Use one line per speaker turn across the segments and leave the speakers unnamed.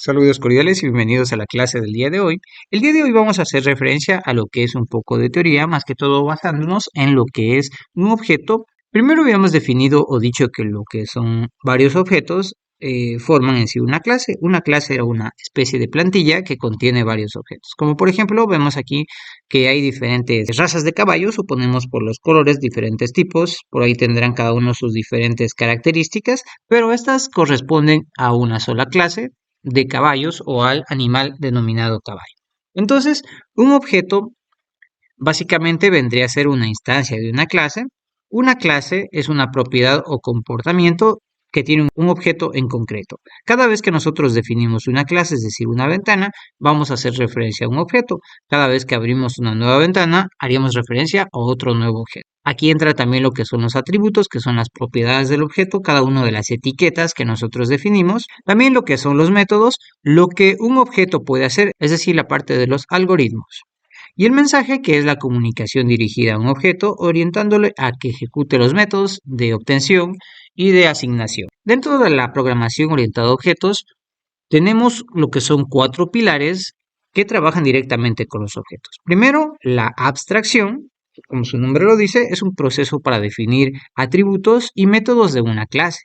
Saludos cordiales y bienvenidos a la clase del día de hoy. El día de hoy vamos a hacer referencia a lo que es un poco de teoría, más que todo basándonos en lo que es un objeto. Primero habíamos definido o dicho que lo que son varios objetos forman en sí una clase. Una clase era una especie de plantilla que contiene varios objetos. Como por ejemplo vemos aquí que hay diferentes razas de caballos, suponemos por los colores diferentes tipos, por ahí tendrán cada uno sus diferentes características, pero estas corresponden a una sola clase de caballos o al animal denominado caballo. Entonces, un objeto básicamente vendría a ser una instancia de una clase. Una clase es una propiedad o comportamiento que tiene un objeto en concreto. Cada vez que nosotros definimos una clase, es decir, una ventana, vamos a hacer referencia a un objeto. Cada vez que abrimos una nueva ventana, haríamos referencia a otro nuevo objeto. Aquí entra también lo que son los atributos, que son las propiedades del objeto, cada una de las etiquetas que nosotros definimos. También lo que son los métodos, lo que un objeto puede hacer, es decir, la parte de los algoritmos. Y el mensaje, que es la comunicación dirigida a un objeto, orientándole a que ejecute los métodos de obtención y de asignación. Dentro de la programación orientada a objetos, tenemos lo que son 4 pilares que trabajan directamente con los objetos. Primero, la abstracción, como su nombre lo dice, es un proceso para definir atributos y métodos de una clase.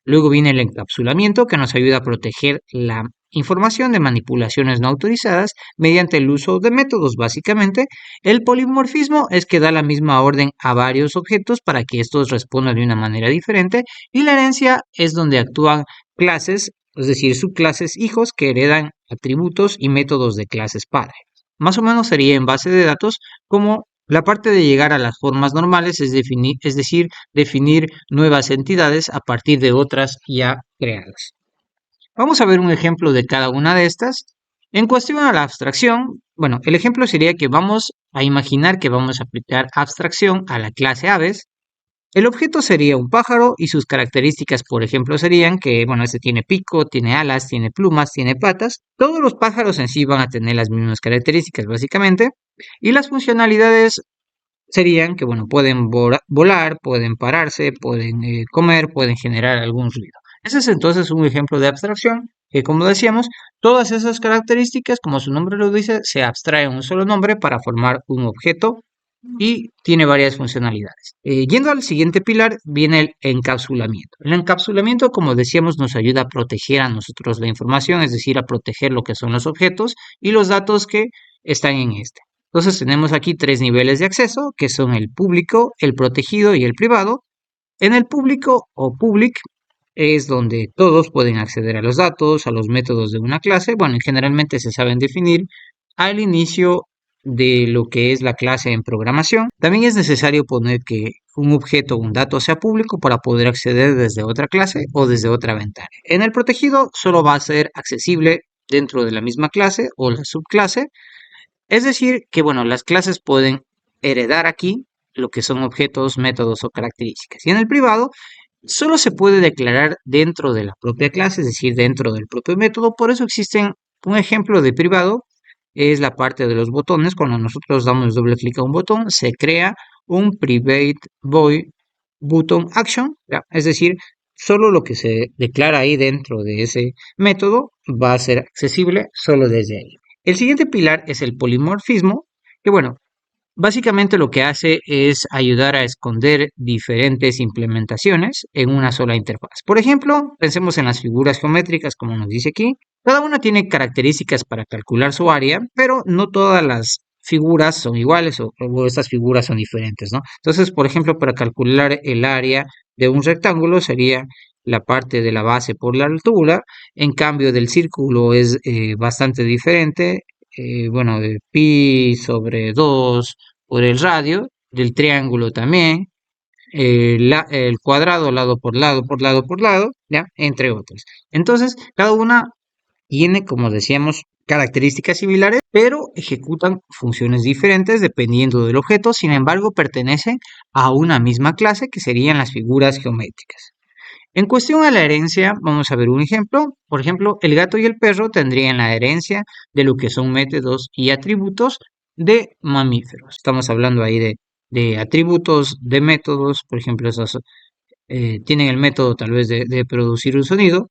Luego viene el encapsulamiento, que nos ayuda a proteger la información de manipulaciones no autorizadas mediante el uso de métodos, básicamente. El polimorfismo es que da la misma orden a varios objetos para que estos respondan de una manera diferente. Y la herencia es donde actúan clases, es decir, subclases hijos que heredan atributos y métodos de clases padre. Más o menos sería en base de datos como la parte de llegar a las formas normales, es decir, definir nuevas entidades a partir de otras ya creadas. Vamos a ver un ejemplo de cada una de estas. En cuestión a la abstracción, bueno, el ejemplo sería que vamos a imaginar que vamos a aplicar abstracción a la clase aves. El objeto sería un pájaro y sus características, por ejemplo, serían que, bueno, este tiene pico, tiene alas, tiene plumas, tiene patas. Todos los pájaros en sí van a tener las mismas características, básicamente. Y las funcionalidades serían que, bueno, pueden volar, pueden pararse, pueden comer, pueden generar algún ruido. Ese es entonces un ejemplo de abstracción que, como decíamos, todas esas características, como su nombre lo dice, se abstraen en un solo nombre para formar un objeto y tiene varias funcionalidades. Yendo al siguiente pilar viene el encapsulamiento. El encapsulamiento, como decíamos, nos ayuda a proteger a nosotros la información, es decir, a proteger lo que son los objetos y los datos que están en este. Entonces tenemos aquí 3 niveles de acceso, que son el público, el protegido y el privado. En el público o public es donde todos pueden acceder a los datos, a los métodos de una clase. Bueno, y generalmente se saben definir al inicio de lo que es la clase en programación. También es necesario poner que un objeto o un dato sea público para poder acceder desde otra clase o desde otra ventana. En el protegido solo va a ser accesible dentro de la misma clase o la subclase. Es decir, que bueno, las clases pueden heredar aquí lo que son objetos, métodos o características. Y en el privado solo se puede declarar dentro de la propia clase, es decir, dentro del propio método. Por eso existen un ejemplo de privado, es la parte de los botones. Cuando nosotros damos doble clic a un botón, se crea un private void button action, ¿ya? Es decir, solo lo que se declara ahí dentro de ese método va a ser accesible solo desde ahí. El siguiente pilar es el polimorfismo, que bueno, básicamente lo que hace es ayudar a esconder diferentes implementaciones en una sola interfaz. Por ejemplo, pensemos en las figuras geométricas, como nos dice aquí. Cada una tiene características para calcular su área, pero no todas las figuras son iguales o estas figuras son diferentes, ¿no? Entonces, por ejemplo, para calcular el área de un rectángulo sería la parte de la base por la altura, en cambio del círculo es bastante diferente, bueno, de pi sobre 2 por el radio, del triángulo también, el cuadrado lado por lado, por lado por lado, ¿ya? Entre otras. Entonces, cada una tiene, como decíamos, características similares, pero ejecutan funciones diferentes dependiendo del objeto, sin embargo, pertenecen a una misma clase que serían las figuras geométricas. En cuestión a la herencia, vamos a ver un ejemplo. Por ejemplo, el gato y el perro tendrían la herencia de lo que son métodos y atributos de mamíferos. Estamos hablando ahí de atributos, de métodos, por ejemplo, esos tienen el método tal vez de producir un sonido.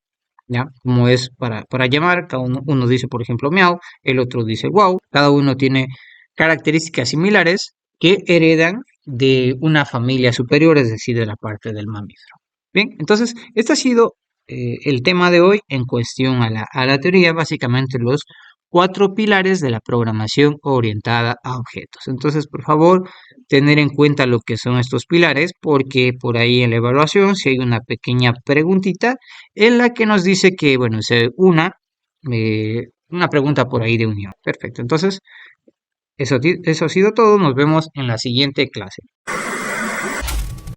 ¿ya? Como es para llamar, cada uno dice, por ejemplo, miau, el otro dice wow, cada uno tiene características similares que heredan de una familia superior, es decir, de la parte del mamífero. Bien, entonces, este ha sido el tema de hoy en cuestión a la teoría, básicamente los cuatro pilares de la programación orientada a objetos. Entonces, por favor, tener en cuenta lo que son estos pilares, porque por ahí en la evaluación, si hay una pequeña preguntita en la que nos dice que, bueno, es una pregunta por ahí de unión. Perfecto, entonces, eso ha sido todo. Nos vemos en la siguiente clase.